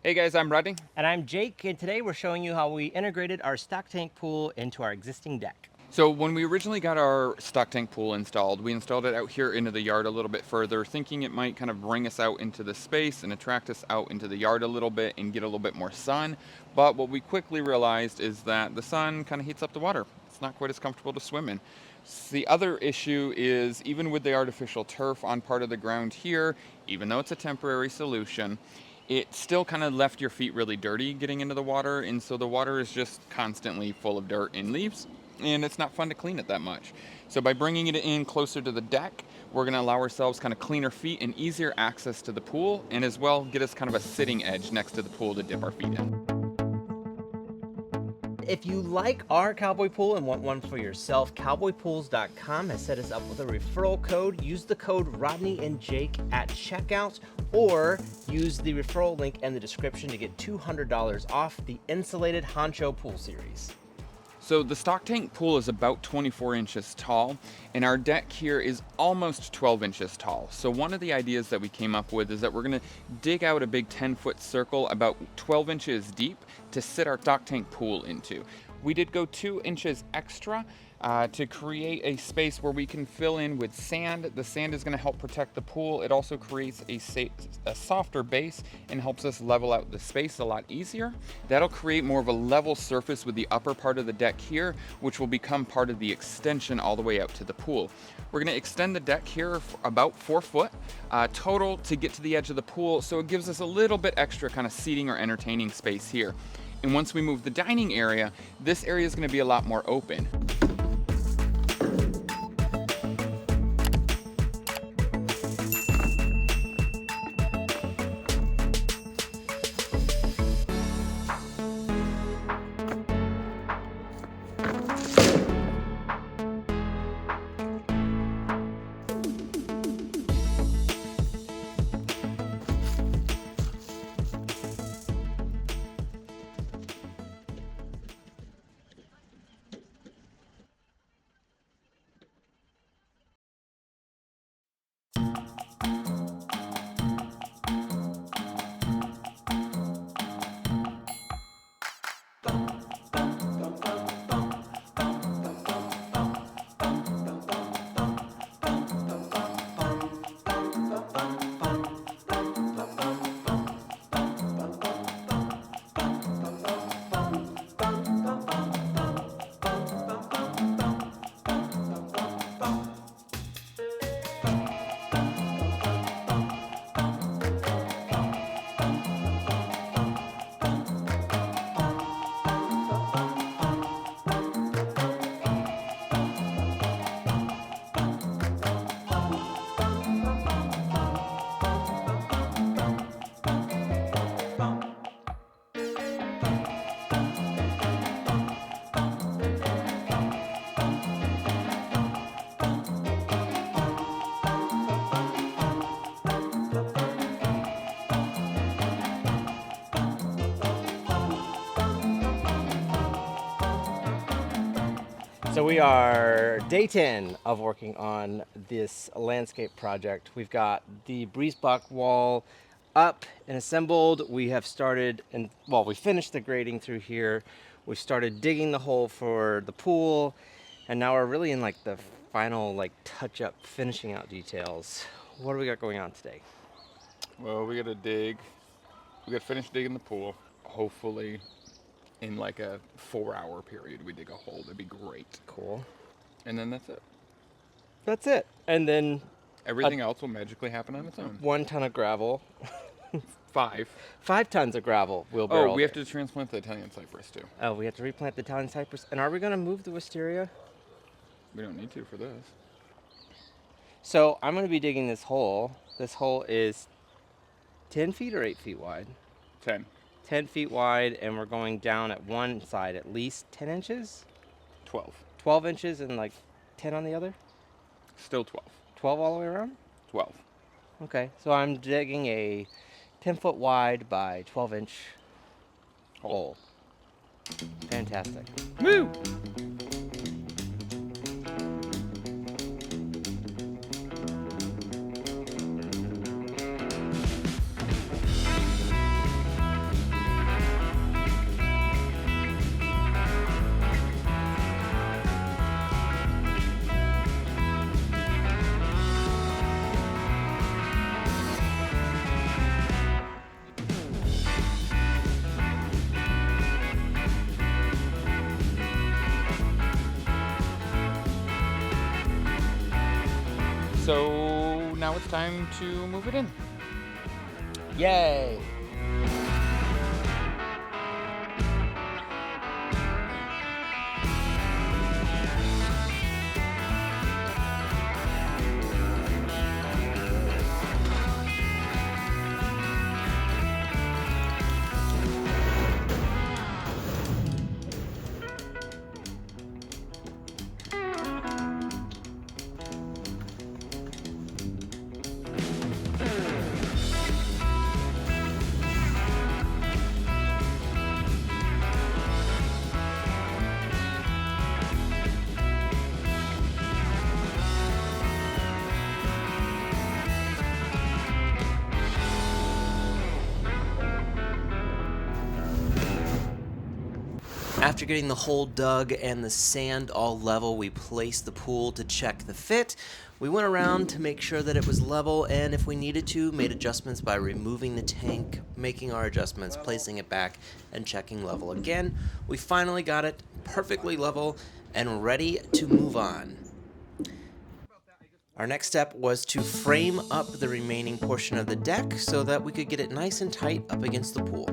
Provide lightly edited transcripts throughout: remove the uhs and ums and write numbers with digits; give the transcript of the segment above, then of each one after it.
Hey guys, I'm Rodney. And I'm Jake, and today we're showing you how we integrated our stock tank pool into our existing deck. So when we originally got our stock tank pool installed, we installed it out here into the yard a little bit further, thinking it might kind of bring us out into the space and attract us out into the yard a little bit and get a little bit more sun. But what we quickly realized is that the sun kind of heats up the water. It's not quite as comfortable to swim in. The other issue is even with the artificial turf on part of the ground here, even though it's a temporary solution, it still kind of left your feet really dirty getting into the water, and so the water is just constantly full of dirt and leaves, and it's not fun to clean it that much. So by bringing it in closer to the deck, we're going to allow ourselves kind of cleaner feet and easier access to the pool, and as well get us kind of a sitting edge next to the pool to dip our feet in. If you like our Cowboy Pool and want one for yourself, cowboypools.com has set us up with a referral code. Use the code RodneyAndJake at checkout, or use the referral link in the description to get $200 off the insulated Honcho Pool Series. So the stock tank pool is about 24 inches tall, and our deck here is almost 12 inches tall. So one of the ideas that we came up with is that we're gonna dig out a big 10-foot circle about 12 inches deep to sit our stock tank pool into. We did go 2 inches extra to create a space where we can fill in with sand. The sand is going to help protect the pool. It also creates a softer base and helps us level out the space a lot easier. That'll create more of a level surface with the upper part of the deck here, which will become part of the extension all the way out to the pool. We're going to extend the deck here for about 4 foot total to get to the edge of the pool, so it gives us a little bit extra kind of seating or entertaining space here. And once we move the dining area, this area is going to be a lot more open. So we are day 10 of working on this landscape project. We've got the breeze block wall up and assembled. We have started, and well, we finished the grading through here. We started digging the hole for the pool, and now we're really in like the final like touch-up finishing out details. What do we got going on today? Well, we gotta finish digging the pool. Hopefully in like a 4-hour period we dig a hole. That'd be great. Cool. And then that's it. That's it. And then Everything else will magically happen on its own. 1 ton of gravel. 5. 5 tons of gravel wheelbarrow. Oh, we have to transplant the Italian cypress too. Oh, we have to replant the Italian cypress. And are we going to move the wisteria? We don't need to for this. So I'm going to be digging this hole. This hole is 10 feet or 8 feet wide? 10. 10 feet wide, and we're going down at one side at least 10 inches? 12. 12 inches and like 10 on the other? Still 12. 12 all the way around? 12. Okay, so I'm digging a 10 foot wide by 12 inch hole. Fantastic. Woo! So now it's time to move it in. Yay! After getting the hole dug and the sand all level, we placed the pool to check the fit. We went around to make sure that it was level, and if we needed to, made adjustments by removing the tank, making our adjustments, placing it back, and checking level again. We finally got it perfectly level and ready to move on. Our next step was to frame up the remaining portion of the deck so that we could get it nice and tight up against the pool.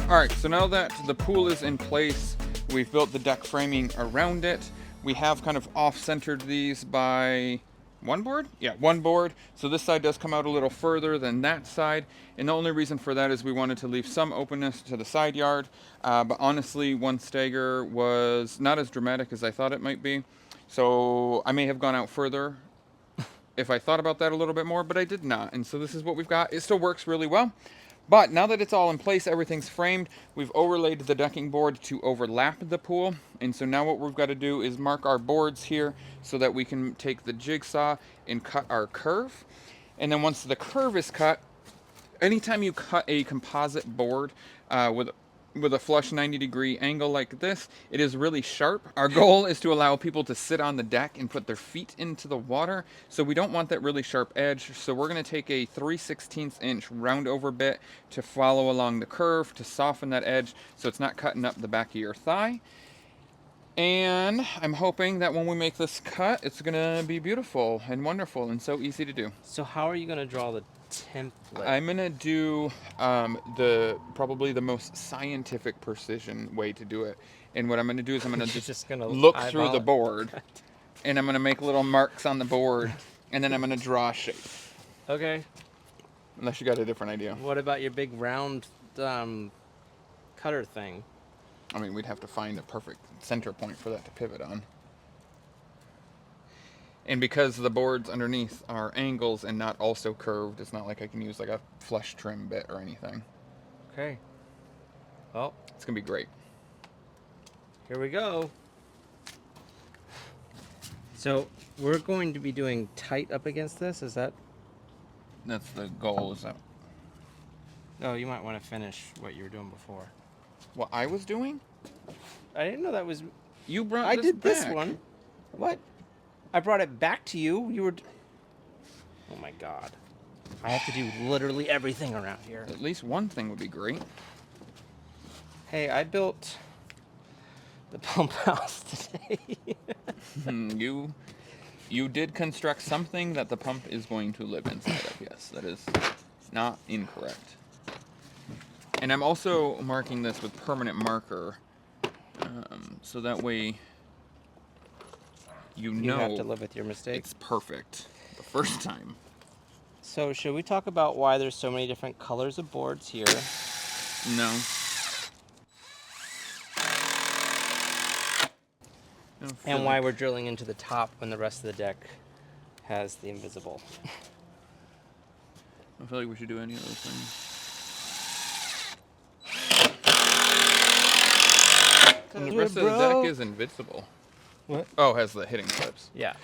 All right, so now that the pool is in place, we've built the deck framing around it. We have kind of off-centered these by one board? Yeah, one board. So this side does come out a little further than that side. And the only reason for that is we wanted to leave some openness to the side yard. But honestly, one stagger was not as dramatic as I thought it might be. So I may have gone out further if I thought about that a little bit more, but I did not. And so this is what we've got. It still works really well. But now that it's all in place, everything's framed, we've overlaid the decking board to overlap the pool. And so now what we've got to do is mark our boards here so that we can take the jigsaw and cut our curve. And then once the curve is cut, anytime you cut a composite board with a flush 90-degree angle like this, it is really sharp. Our goal is to allow people to sit on the deck and put their feet into the water, so we don't want that really sharp edge. So we're going to take a 3/16 inch round over bit to follow along the curve to soften that edge so it's not cutting up the back of your thigh. And I'm hoping that when we make this cut, it's going to be beautiful and wonderful and so easy to do. So how are you going to draw the template? I'm gonna do probably the most scientific precision way to do it. And what I'm gonna do is I'm gonna just gonna look through the board, and I'm gonna make little marks on the board, and then I'm gonna draw a shape. Okay. Unless you got a different idea. What about your big round cutter thing? I mean, we'd have to find a perfect center point for that to pivot on. And because the boards underneath are angles and not also curved, it's not like I can use like a flush trim bit or anything. Okay. Well, it's gonna be great. Here we go. So we're going to be doing tight up against this, is that? That's the goal, is that? No, you might want to finish what you were doing before. What I was doing? I didn't know that was... You brought I this did back. this one. What? I brought it back to you. You were... Oh my god. I have to do literally everything around here. At least one thing would be great. Hey, I built the pump house today. You did construct something that the pump is going to live inside of, yes. That is not incorrect. And I'm also marking this with permanent marker So that way you You have know to live with your mistakes. it's perfect the first time. So should we talk about why there's so many different colors of boards here? No. I don't feel And why like- we're drilling into the top when the rest of the deck has the invisible. I feel like we should do any of those things. And the rest of the deck is invisible. What? Oh, has the hitting clips. Yeah.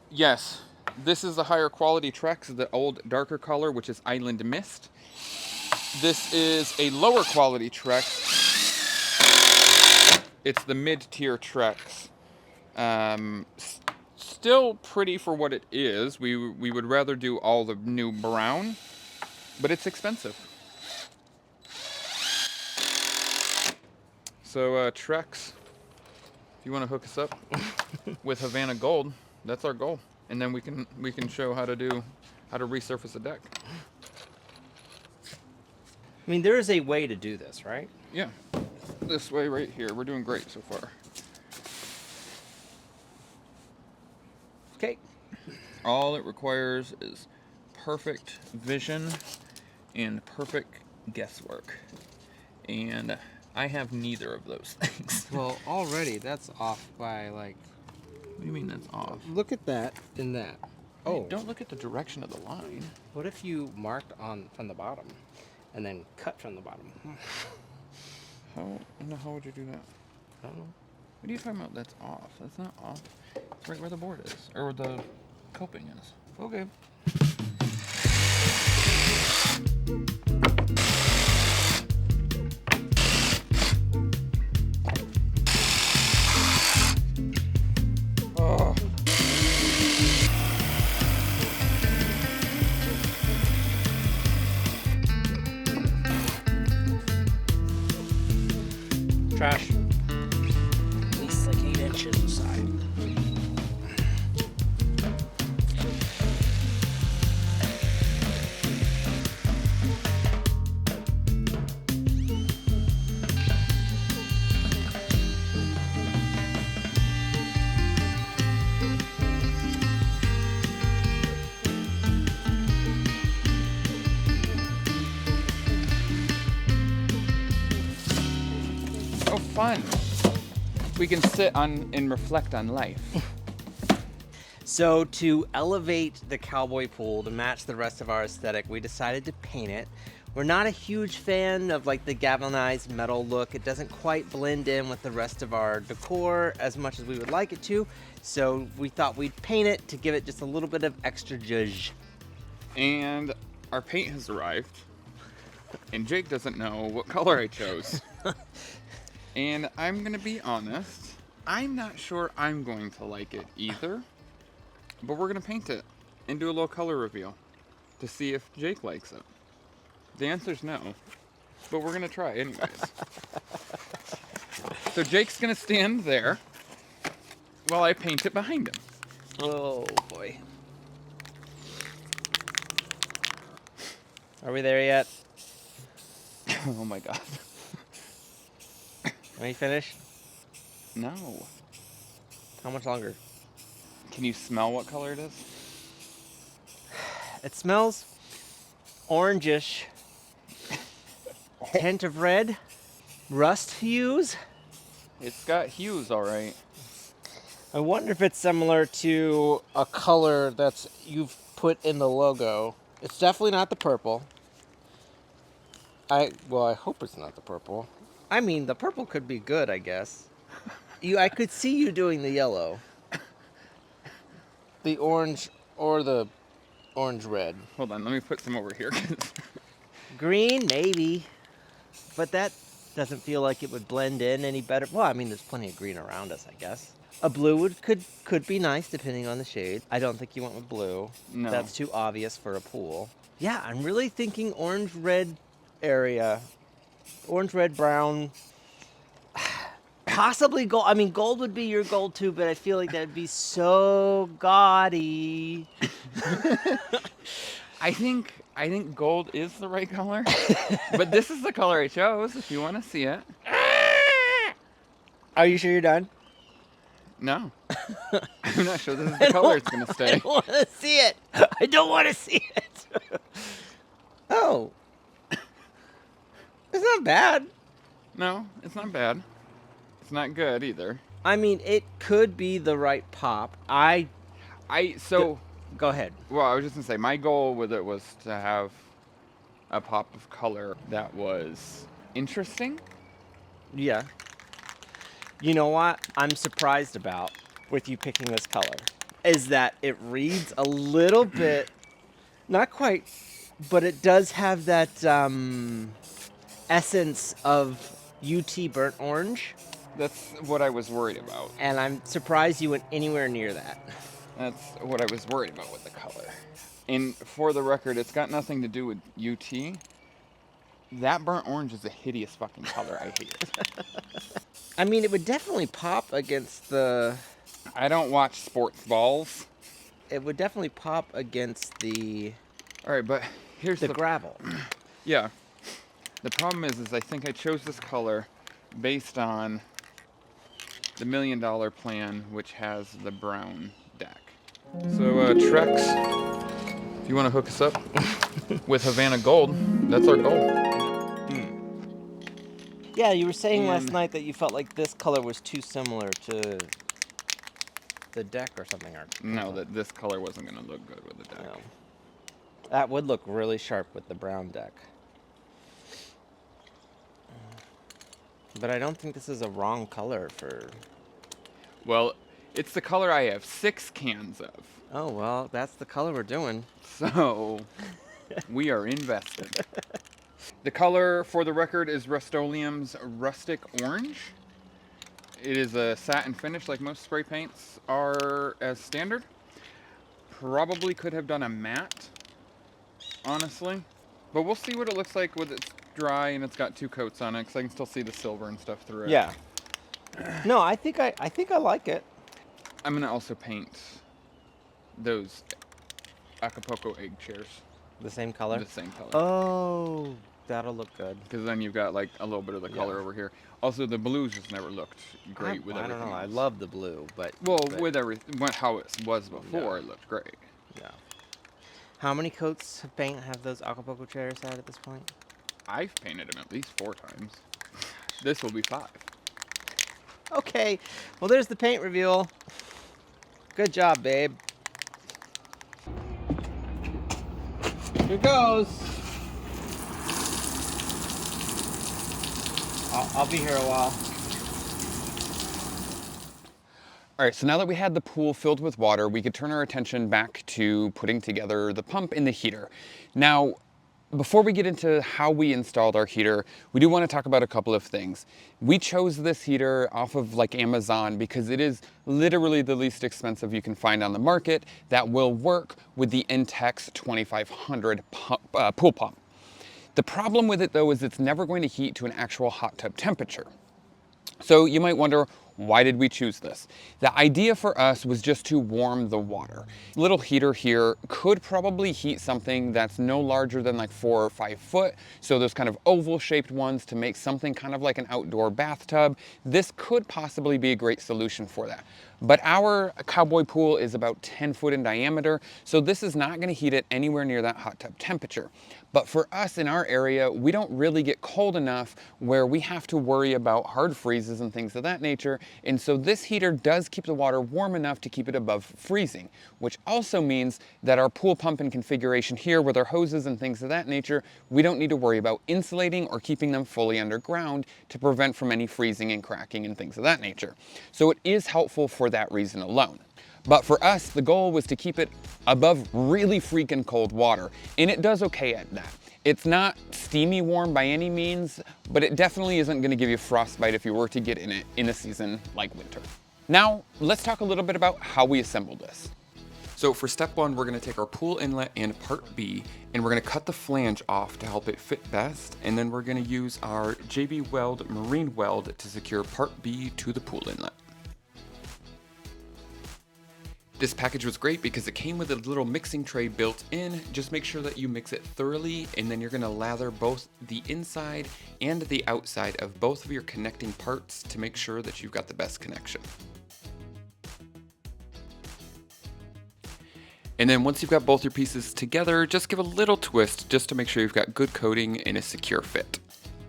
Yes, this is the higher quality Trex, the old darker color, which is Island Mist. This is a lower quality Trex. It's the mid-tier Trex. Still pretty for what it is. We would rather do all the new brown, but it's expensive. So Trex, if you want to hook us up with Havana Gold, that's our goal, and then we can show how to resurface a deck. I mean, there is a way to do this, right? Yeah, this way right here. We're doing great so far. Okay. All it requires is perfect vision and perfect guesswork, and I have neither of those things. Well, already that's off by like. What do you mean that's off? Look at that and that. Oh. Don't look at the direction of the line. What if you marked on from the bottom, and then cut from the bottom? How would you do that? I don't know. What are you talking about? That's off. That's not off. It's right where the board is, or the coping is. Okay. Oh. Trash. At least like 8 inches aside. Oh, fun. We can sit on and reflect on life. So to elevate the Cowboy Pool to match the rest of our aesthetic, we decided to paint it. We're not a huge fan of like the galvanized metal look. It doesn't quite blend in with the rest of our decor as much as we would like it to. So we thought we'd paint it to give it just a little bit of extra zhuzh. And our paint has arrived. And Jake doesn't know what color I chose. And I'm gonna be honest, I'm not sure I'm going to like it either. But we're gonna paint it and do a little color reveal to see if Jake likes it. The answer's no, but we're gonna try anyways. So Jake's gonna stand there while I paint it behind him. Oh boy. Are we there yet? Oh my god. Are we finished? No. How much longer? Can you smell what color it is? It smells orangish, hint of red, rust hues. It's got hues, all right. I wonder if it's similar to a color that's you've put in the logo. It's definitely not the purple. I hope it's not the purple. I mean, the purple could be good, I guess. I could see you doing the yellow. The orange or the orange red. Hold on, let me put some over here. Green, maybe. But that doesn't feel like it would blend in any better. Well, I mean, there's plenty of green around us, I guess. A blue could be nice depending on the shade. I don't think you went with blue. No. That's too obvious for a pool. Yeah, I'm really thinking orange-red area. Orange, red, brown. Possibly gold. I mean, gold would be your gold too, but I feel like that'd be so gaudy. I think gold is the right color, but this is the color I chose. If you want to see it, Are you sure you're done? No. I'm not sure this is the color it's going to I stay. don't want to see it. I don't want to see it. Oh. It's not bad. No, it's not bad. It's not good either. I mean, it could be the right pop. Go ahead. Well, I was just going to say, my goal with it was to have a pop of color that was interesting. Yeah. You know what I'm surprised about with you picking this color is that it reads a little bit, not quite, but it does have that essence of UT burnt orange. That's what I was worried about. And I'm surprised you went anywhere near that. That's what I was worried about with the color. And for the record, it's got nothing to do with UT. That burnt orange is a hideous fucking color. I hate it. I mean, it would definitely pop against the... I don't watch sports balls. It would definitely pop against the... All right, but here's the gravel. Yeah. The problem is I think I chose this color based on the $1 Million Plan, which has the brown deck. So, Trex, if you want to hook us up with Havana Gold, that's our goal. Yeah, you were saying last night that you felt like this color was too similar to the deck or something. No, that this color wasn't going to look good with the deck. No. That would look really sharp with the brown deck. But I don't think this is a wrong color for... Well, it's the color I have 6 cans of. Oh, well, that's the color we're doing. So, we are invested. The color, for the record, is Rust-Oleum's Rustic Orange. It is a satin finish like most spray paints are as standard. Probably could have done a matte, honestly. But we'll see what it looks like with it's dry and it's got 2 coats on it, because I can still see the silver and stuff through it. Yeah. No, I think I like it. I'm going to also paint those Acapulco egg chairs. The same color? The same color. Oh, that'll look good. Because then you've got like a little bit of the color over here. Also, the blues just never looked great with everything. I don't know. I else. love the blue, but... With everything, how it was before, it looked great. Yeah. How many coats of paint have those Acapulco chairs had at this point? I've painted them at least 4 times. This will be 5. Okay. Well, there's the paint reveal. Good job, babe. Here goes. I'll be here a while. All right, so now that we had the pool filled with water, we could turn our attention back to putting together the pump and the heater. Now, before we get into how we installed our heater, we do want to talk about a couple of things. We chose this heater off of like Amazon because it is literally the least expensive you can find on the market that will work with the Intex 2500 pool pump. The problem with it though is it's never going to heat to an actual hot tub temperature. So you might wonder, why did we choose this? The idea for us was just to warm the water. Little heater here could probably heat something that's no larger than like 4 or 5 foot. So those kind of oval shaped ones to make something kind of like an outdoor bathtub. This could possibly be a great solution for that. But our Cowboy Pool is about 10 foot in diameter, so this is not gonna heat it anywhere near that hot tub temperature. But for us in our area, we don't really get cold enough where we have to worry about hard freezes and things of that nature. And so this heater does keep the water warm enough to keep it above freezing, which also means that our pool pump and configuration here with our hoses and things of that nature, we don't need to worry about insulating or keeping them fully underground to prevent from any freezing and cracking and things of that nature. So it is helpful for that reason alone. But for us, the goal was to keep it above really freaking cold water, and it does okay at that. It's not steamy warm by any means, but it definitely isn't gonna give you frostbite if you were to get in it in a season like winter. Now, let's talk a little bit about how we assembled this. So for step 1, we're gonna take our pool inlet and part B, and we're gonna cut the flange off to help it fit best, and then we're gonna use our JB Weld marine weld to secure part B to the pool inlet. This package was great because it came with a little mixing tray built in. Just make sure that you mix it thoroughly, and then you're gonna lather both the inside and the outside of both of your connecting parts to make sure that you've got the best connection. And then once you've got both your pieces together, just give a little twist just to make sure you've got good coating and a secure fit.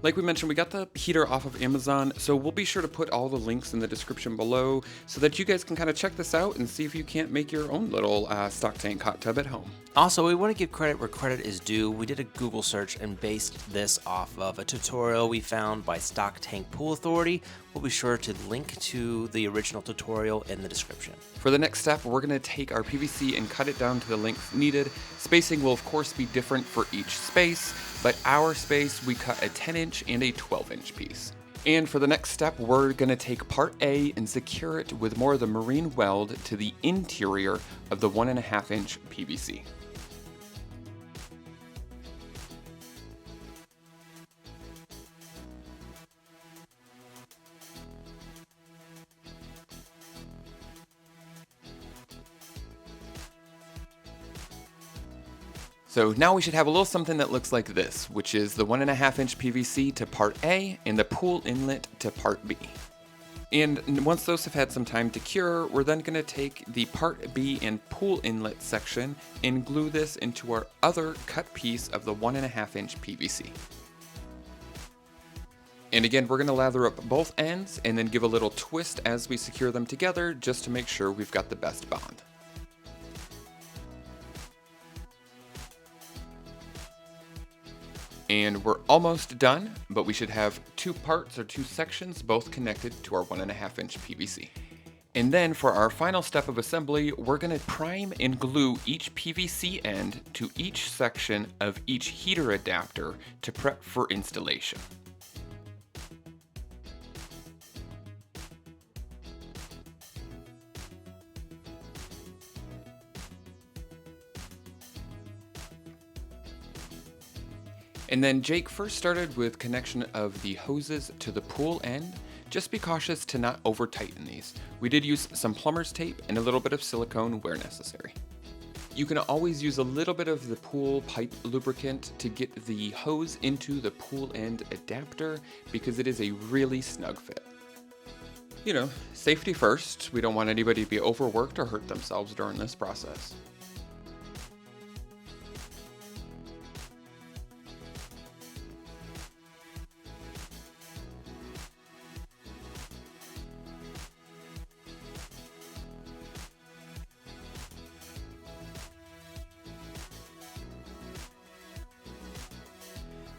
Like we mentioned, we got the heater off of Amazon, so we'll be sure to put all the links in the description below so that you guys can kind of check this out and see if you can't make your own little stock tank hot tub at home. Also, we want to give credit where credit is due. We did a Google search and based this off of a tutorial we found by Stock Tank Pool Authority. We'll be sure to link to the original tutorial in the description. For the next step, we're going to take our PVC and cut it down to the length needed. Spacing will of course be different for each space, but our space, we cut a 10-inch and a 12-inch piece. And for the next step, we're gonna take part A and secure it with more of the marine weld to the interior of the 1.5-inch PVC. So now we should have a little something that looks like this, which is the 1.5-inch PVC to part A and the pool inlet to part B. And once those have had some time to cure, we're then going to take the part B and pool inlet section and glue this into our other cut piece of the 1.5-inch PVC. And again, we're going to lather up both ends and then give a little twist as we secure them together just to make sure we've got the best bond. And we're almost done, but we should have two parts or two sections both connected to our 1.5-inch PVC. And then for our final step of assembly, we're going to prime and glue each PVC end to each section of each heater adapter to prep for installation. And then Jake first started with connection of the hoses to the pool end. Just be cautious to not over tighten these. We did use some plumber's tape and a little bit of silicone where necessary. You can always use a little bit of the pool pipe lubricant to get the hose into the pool end adapter because it is a really snug fit. You know, safety first. We don't want anybody to be overworked or hurt themselves during this process.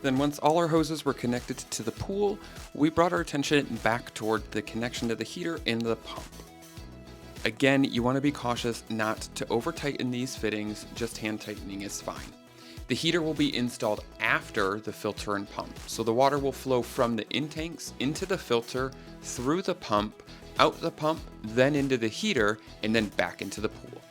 Then once all our hoses were connected to the pool, we brought our attention back toward the connection to the heater and the pump. Again, you want to be cautious not to over tighten these fittings, just hand tightening is fine. The heater will be installed after the filter and pump, so the water will flow from the intakes into the filter, through the pump, out the pump, then into the heater, and then back into the pool.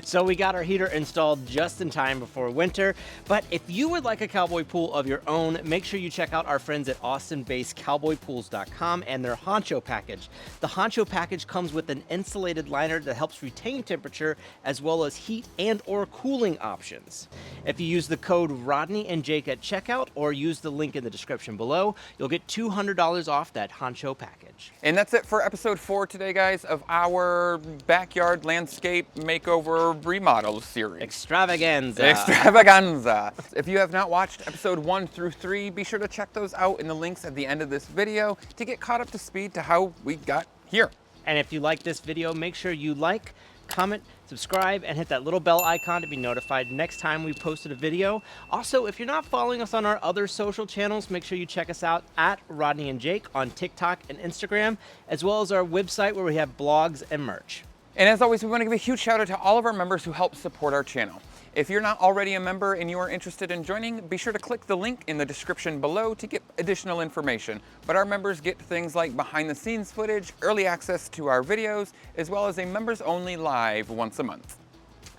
So we got our heater installed just in time before winter, but if you would like a cowboy pool of your own, make sure you check out our friends at Austin-based cowboypools.com and their Honcho package. The Honcho package comes with an insulated liner that helps retain temperature as well as heat and or cooling options. If you use the code RodneyAndJake at checkout or use the link in the description below, you'll get $200 off that Honcho package. And that's it for episode 4 today, guys, of our backyard landscape makeover remodel series. Extravaganza. Extravaganza. If you have not watched episode 1 through 3, be sure to check those out in the links at the end of this video to get caught up to speed to how we got here. And if you like this video, make sure you like, comment, subscribe, and hit that little bell icon to be notified next time we posted a video. Also, if you're not following us on our other social channels, make sure you check us out at Rodney and Jake on TikTok and Instagram, as well as our website where we have blogs and merch. And as always, we want to give a huge shout out to all of our members who help support our channel. If you're not already a member and you are interested in joining, be sure to click the link in the description below to get additional information. But our members get things like behind the scenes footage, early access to our videos, as well as a members only live once a month.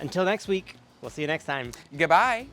Until next week, we'll see you next time. Goodbye.